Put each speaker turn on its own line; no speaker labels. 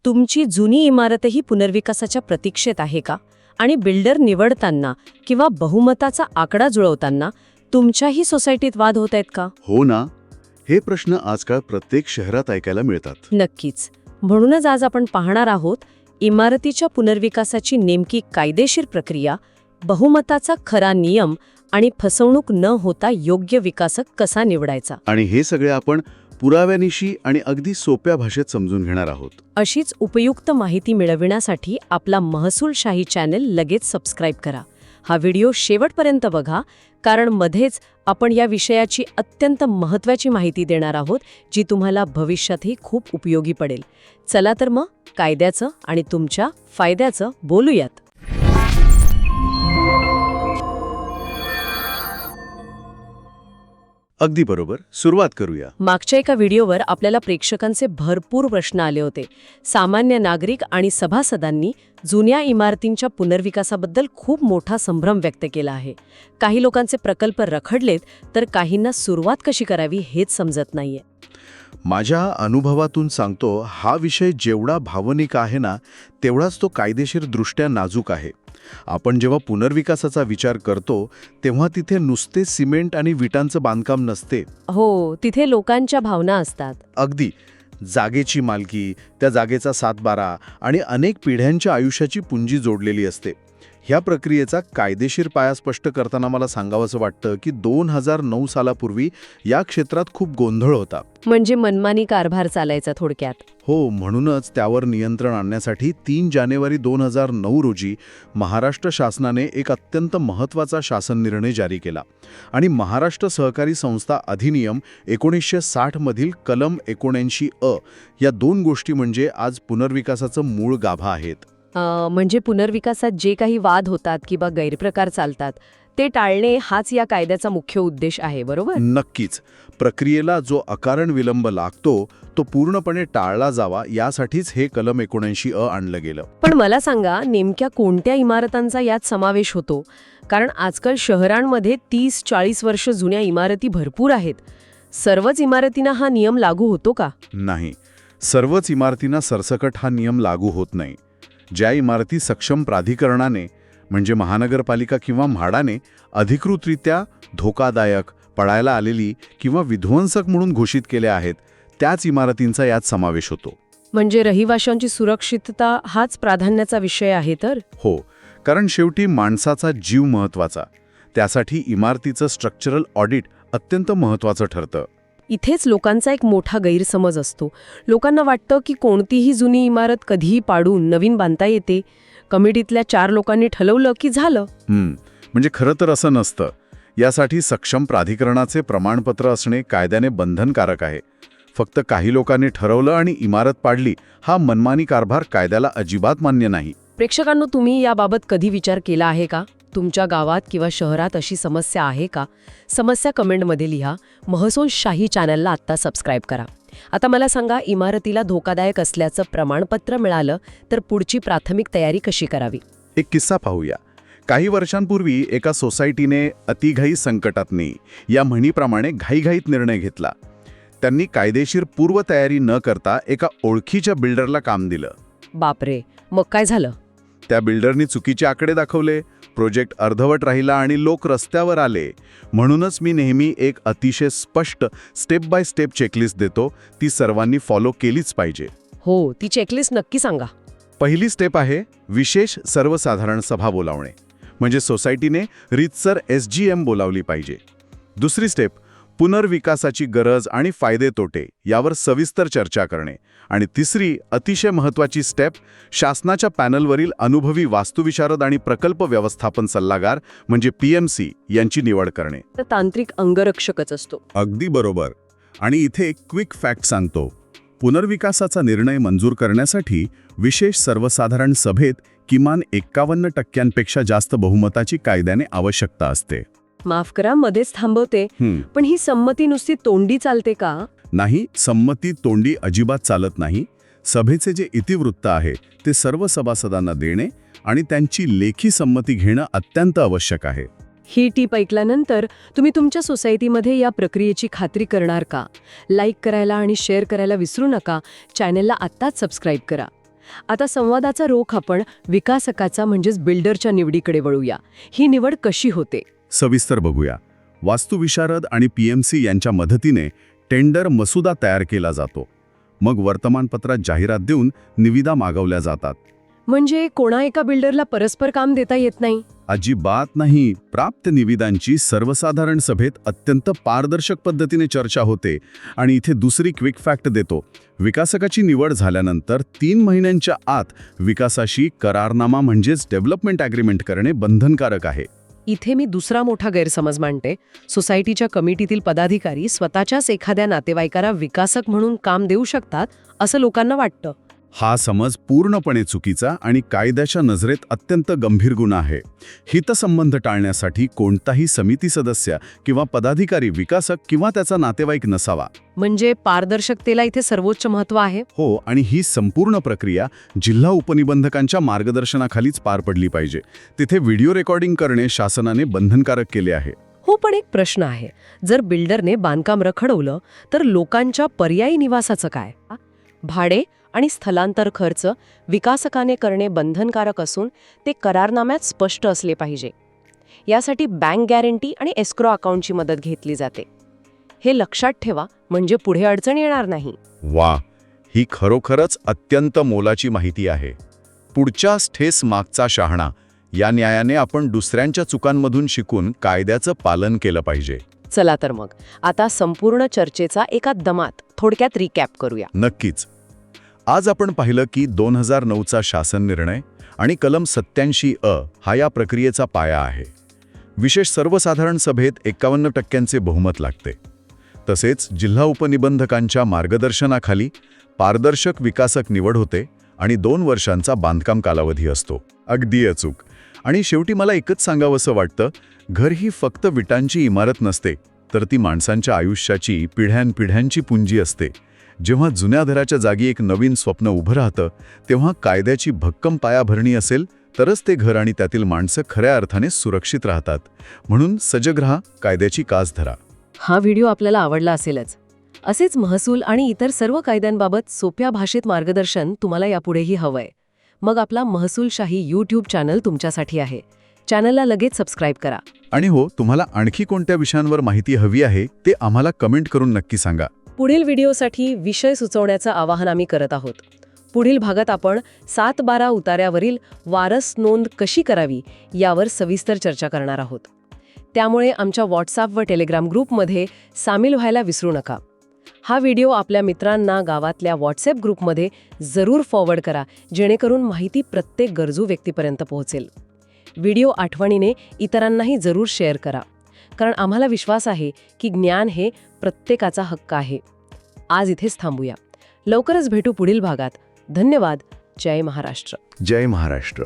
तुमची जुनी इमारतही पुनर्विकासाच्या प्रतीक्षेत आहे का? आणि बिल्डर निवडताना किंवा बहुमताचा आकडा जुळवताना तुमच्याही सोसायटीत वाद होत आहेत का?
हो ना, हे प्रश्न आजकाल प्रत्येक शहरात ऐकायला मिळतात.
नक्कीच. म्हणूनच आज आपण पाहणार आहोत इमारतीच्या पुनर्विकासाची नेमकी कायदेशीर प्रक्रिया, बहुमताचा खरा नियम आणि फसवणूक न होता योग्य विकासक कसा निवडायचा.
आणि हे सगळे आपण पुराव्यानिशी आणि अगदी सोप्या भाषेत समजून घेणार आहोत.
अशीच उपयुक्त माहिती मिळविण्यासाठी आपला महसूलशाही चॅनल लगेच सबस्क्राईब करा. हा व्हिडिओ शेवटपर्यंत बघा, कारण मध्येच आपण या विषयाची अत्यंत महत्त्वाची माहिती देणार आहोत, जी तुम्हाला भविष्यातही खूप उपयोगी पडेल. चला तर मग कायद्याचं आणि तुमच्या फायद्याचं बोलूयात.
अगदी बरोबर. सुरुवात करूया.
मागच्या एका व्हिडिओवर आपल्याला प्रेक्षकांचे भरपूर प्रश्न आले होते. सामान्य नागरिक आणि सभासदांनी जुन्या इमारतींच्या पुनर्विकासाबद्दल खूप मोठा संभ्रम व्यक्त केला आहे. काही लोकांचे प्रकल्प रखडलेत, तर काहींना सुरुवात कशी करावी हेच समजत नाहीये.
माझ्या अनुभवातून सांगतो, हा विषय जेवढा भावनिक आहे ना, तेवढाच तो कायदेशीर दृष्ट्या नाजूक आहे. आपण जेव्हा पुनर्विकासाचा विचार करतो तेव्हा तिथे नुसते सिमेंट आणि विटांचं बांधकाम नसते.
हो, तिथे लोकांच्या भावना असतात.
अगदी. जागेची मालकी, त्या जागेचा सातबारा आणि अनेक पिढ्यांच्या आयुष्याची पुंजी जोडलेली असते. ह्या प्रक्रियेचा कायदेशीर पाया स्पष्ट करताना मला सांगावंसं वाटतं की 2009 सालापूर्वी या क्षेत्रात खूप गोंधळ होता.
म्हणजे मनमानी कारभार चालायचा थोडक्यात.
हो, म्हणूनच त्यावर नियंत्रण आणण्यासाठी 3 जानेवारी 2009 रोजी महाराष्ट्र शासनाने एक अत्यंत महत्त्वाचा शासन निर्णय जारी केला आणि महाराष्ट्र सहकारी संस्था अधिनियम 1960 मधील कलम 79 या 2 गोष्टी म्हणजे आज पुनर्विकासाचं मूळ गाभा आहेत.
म्हणजे पुनर्विकासात जे काही वाद होतात किंवा गैरप्रकार चालतात ते टाळणे हाच या कायद्याचा मुख्य उद्देश आहे, बरोबर?
नक्कीच. प्रक्रियेला जो अकारण विलंब लागतो तो पूर्णपणे टाळला जावा यासाठीच हे कलम 79 आणलं गेलं.
पण मला सांगा, नेमक्या कोणत्या इमारतांचा यात समावेश होतो? कारण आजकाल शहरांमध्ये 30-40 वर्ष जुन्या इमारती भरपूर आहेत. सर्वच इमारतींना हा नियम लागू होतो का?
नाही, सर्वच इमारतींना सरसकट हा नियम लागू होत नाही. ज्या इमारती सक्षम प्राधिकरणाने म्हणजे महानगरपालिका किंवा म्हाडाने अधिकृतरित्या धोकादायक, पडायला आलेली किंवा विध्वंसक म्हणून घोषित केल्या आहेत, त्याच इमारतींचा यात समावेश होतो.
म्हणजे रहिवाशांची सुरक्षितता हाच प्राधान्याचा विषय आहे तर?
हो, कारण शेवटी माणसाचा जीव महत्त्वाचा. त्यासाठी इमारतीचं स्ट्रक्चरल ऑडिट अत्यंत महत्त्वाचं ठरतं.
इथेच लोकांचा एक मोठा गैरसमज असतो. लोकांना वाटतं की कोणतीही जुनी इमारत कधीही पाडून नवीन बांधता येते. कमिटीतल्या 4 लोकांनी ठरवलं की झालं.
म्हणजे खरं तर असं नसतं. यासाठी सक्षम प्राधिकरणाचे प्रमाणपत्र असणे कायद्याने बंधनकारक आहे. फक्त काही लोकांनी ठरवलं आणि इमारत पाडली, हा मनमानी कारभार कायद्याला अजिबात मान्य नाही.
प्रेक्षकांनो, तुम्ही याबाबत कधी विचार केला आहे का? तुमच्या गावात किंवा शहरात अशी समस्या आहे का? समस्या कमेंटमध्ये लिहा. महसूलशाही चॅनलला आत्ता सबस्क्राईब करा. आता मला सांगा, इमारतीला धोकादायक असल्याचं प्रमाणपत्र मिळालं तर पुढची प्राथमिक तयारी कशी करावी?
एक किस्सा पाहूया. काही वर्षांपूर्वी एका सोसायटीने अतिघाई संकटात नाही या म्हणीप्रमाणे घाईघाईत निर्णय घेतला. त्यांनी कायदेशीर पूर्वतयारी न करता एका ओळखीच्या बिल्डरला काम दिलं.
बापरे, मग काय झालं?
त्या बिल्डरनी चुकीचे आकडे दाखवले, प्रोजेक्ट अर्धवट राहिला आणि लोक रस्त्यावर आले. म्हणूनच मी नेहमी एक अतिशय स्पष्ट स्टेप बाय स्टेप चेकलिस्ट देतो. ती सर्वांनी फॉलो केलीच पाहिजे.
हो, ती चेकलिस्ट नक्की सांगा.
पहिली स्टेप आहे विशेष सर्वसाधारण सभा बोलावणे. म्हणजे सोसायटीने रीतसर SGM बोलावली पाहिजे. दुसरी स्टेप पुनर्विकासाची गरज आणि फायदे तोटे यावर सविस्तर चर्चा करणे. आणि तिसरी अतिशय महत्त्वाची स्टेप शासनाच्या पॅनलवरील अनुभवी वास्तुविशारद आणि प्रकल्प व्यवस्थापन सल्लागार म्हणजे PMC यांची निवड करणे.
तांत्रिक अंगरक्षकच असतो.
अगदी बरोबर. आणि इथे एक क्विक फॅक्ट सांगतो. पुनर्विकासाचा निर्णय मंजूर करण्यासाठी विशेष सर्वसाधारण सभेत किमान 51% जास्त बहुमताची कायद्याने आवश्यकता असते.
माफ करा, मध्येच थांबवते, पण ही संमती नुसती तोंडी चालते का?
नाही, संमती तोंडी अजिबात चालत नाही. सभेचे जे इतिवृत्त आहे ते सर्व सभासदांना देणे आणि त्यांची लेखी संमती घेणं अत्यंत आवश्यक आहे.
ही टीप ऐकल्यानंतर तुम्ही तुमच्या सोसायटीमध्ये या प्रक्रियेची खात्री करणार का? लाईक करायला आणि शेअर करायला विसरू नका. चॅनलला आत्ताच सबस्क्राईब करा. आता संवादाचा रोख आपण विकासकाचा म्हणजेच बिल्डरच्या निवडीकडे वळूया. ही निवड कशी होते?
सविस्तर बघूया. वास्तुविशारद आणि PMC यांच्या मदतीने टेंडर मसुदा तयार केला जातो. मग वर्तमानपत्रात जाहिरात देऊन निविदा मागवल्या जातात.
म्हणजे कोणा एका बिल्डरला परस्पर काम देता येत नाही?
अजिबात नाही. प्राप्त निविदांची सर्वसाधारण सभेत अत्यंत पारदर्शक पद्धतीने चर्चा होते. आणि इथे दुसरी क्विक फॅक्ट देतो. विकासकाची निवड झाल्यानंतर 3 महिन्यांच्या आत विकासाशी करारनामा म्हणजेच डेव्हलपमेंट ॲग्रीमेंट करणे बंधनकारक आहे.
इथे मी दुसरा मोठा गैरसमज मांडते. सोसायटीच्या कमिटीतील पदाधिकारी स्वतःच्याच एखाद्या नातेवाईकाला विकासक म्हणून काम देऊ शकतात असं लोकांना वाटतं.
हा समज पूर्णपणे चुकीचा आणि कायद्याच्या नजरेत अत्यंत गंभीर गुन्हा आहे. हितसंबंध टाळण्यासाठी कोणताही समिती सदस्य किंवा पदाधिकारी विकासक किंवा त्याचा नातेवाईक नसावा.
म्हणजे पारदर्शकतेला इथे सर्वोच्च महत्त्व आहे.
हो, आणि ही संपूर्ण प्रक्रिया जिल्हा उपनिबंधकांच्या मार्गदर्शनाखालीच पार पडली पाहिजे. तिथे व्हिडिओ रेकॉर्डिंग करणे शासनाने बंधनकारक केले आहे.
हो, पण एक प्रश्न आहे. जर बिल्डरने बांधकाम रखडवलं तर लोकांच्या पर्यायी निवासाचं काय? भाडे आणि स्थलांतर खर्च विकासकाने करणे बंधनकारक असून ते करारनाम्यात स्पष्ट असले पाहिजे. यासाठी बँक गॅरंटी आणि एस्क्रो अकाउंटची मदत घेतली जाते. हे लक्षात ठेवा, म्हणजे पुढे अडचण येणार नाही.
वा, ही खरोखरच अत्यंत मोलाची माहिती आहे. पुढच्या ठेस मागचा शहाणा या न्यायाने आपण दुसऱ्यांच्या चुकांमधून शिकून कायद्याचं पालन केलं पाहिजे.
चला तर मग आता संपूर्ण चर्चेचा एका दमात थोडक्यात रिकॅप करूया.
नक्कीच. आज आपण पाहिलं की 2009चा शासन निर्णय आणि कलम 87(अ) हा या प्रक्रियेचा पाया आहे. विशेष सर्वसाधारण सभेत 51% बहुमत लागते. तसेच जिल्हा उपनिबंधकांच्या मार्गदर्शनाखाली पारदर्शक विकासक निवड होते आणि 2 वर्षांचा बांधकाम कालावधी असतो. अगदी अचूक. आणि शेवटी मला एकच सांगावंसं वाटतं, घर ही फक्त विटांची इमारत नसते, तर ती माणसांच्या आयुष्याची पिढ्यानपिढ्यांची पुंजी असते. जेव्हा जुन्या घराच्या जागी एक नवीन स्वप्न उभं राहतं, तेव्हा कायद्याची भक्कम पायाभरणी असेल तरच ते घर आणि त्यातील माणसं खऱ्या अर्थाने सुरक्षित राहतात. म्हणून सजग रहा, कायद्याची कास धरा.
हा व्हिडिओ आपल्याला आवडला असेलच. असेच महसूल आणि इतर सर्व कायद्यांबाबत सोप्या भाषेत मार्गदर्शन तुम्हाला यापुढेही हवंय. मग आपला महसूलशाही YouTube चॅनल तुमच्यासाठी आहे. चॅनलला लगेच सबस्क्राईब करा.
आणि हो, तुम्हाला आणखी कोणत्या विषयांवर माहिती हवी आहे ते आम्हाला कमेंट करून नक्की सांगा.
पुढील व्हिडिओसाठी विषय सुचवण्याचं आवाहन आम्ही करत आहोत. पुढील भागात आपण 7-12 उतार्यावरील वारस नोंद कशी करावी यावर सविस्तर चर्चा करणार आहोत. त्यामुळे आमच्या व्हॉट्सॲप व टेलिग्राम ग्रुपमध्ये सामील व्हायला विसरू नका. हा व्हिडिओ आपल्या मित्रांना गावातल्या व्हॉट्सॲप ग्रुपमध्ये जरूर फॉरवर्ड करा, जेणेकरून माहिती प्रत्येक गरजू व्यक्तीपर्यंत पोहोचेल. व्हिडिओ आठवणीने इतरांनाही जरूर शेअर करा, कारण आम्हाला विश्वास आहे की ज्ञान हे प्रत्येकाचा हक्क आहे. आज इथेच थांबूया. लवकरच भेटू पुढील भागात. धन्यवाद. जय महाराष्ट्र.
जय महाराष्ट्र.